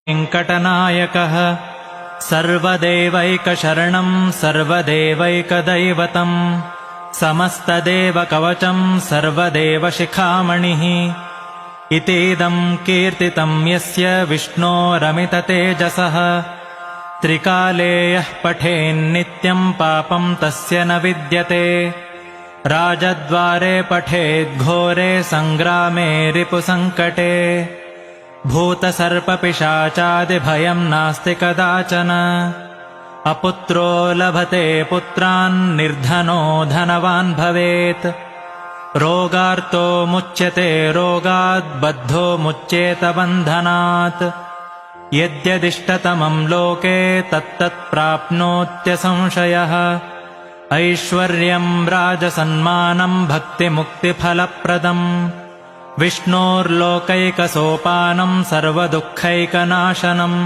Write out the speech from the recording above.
वेङ्कटनायकः सर्वदेवैकशरणं सर्वदेवैकदैवतं समस्तदेवकवचं सर्वदेवशिखामणिः इतीदं कीर्तितं यस्य विष्णोरमिततेजसः त्रिकाले यः पठेन्नित्यं पापं तस्य न विद्यते राजद्वारे पठेद्घोरे सङ्ग्रामे रिपुसङ्कटे भूतसर्पपिशाचादिभयं नास्ति कदाचन अपुत्रो लभते पुत्रान् निर्धनो धनवान् भवेत् रोगार्तो मुच्यते रोगात् बद्धो मुच्येत बन्धनात् यद्यदिष्टतमं लोके तत्तत् प्राप्नोत्यसंशयः ऐश्वर्यं राजसन्मानं भक्तिमुक्तिफलप्रदम् विष्णोर्लोकैकसोपानं सर्वदुःखैकनाशनम्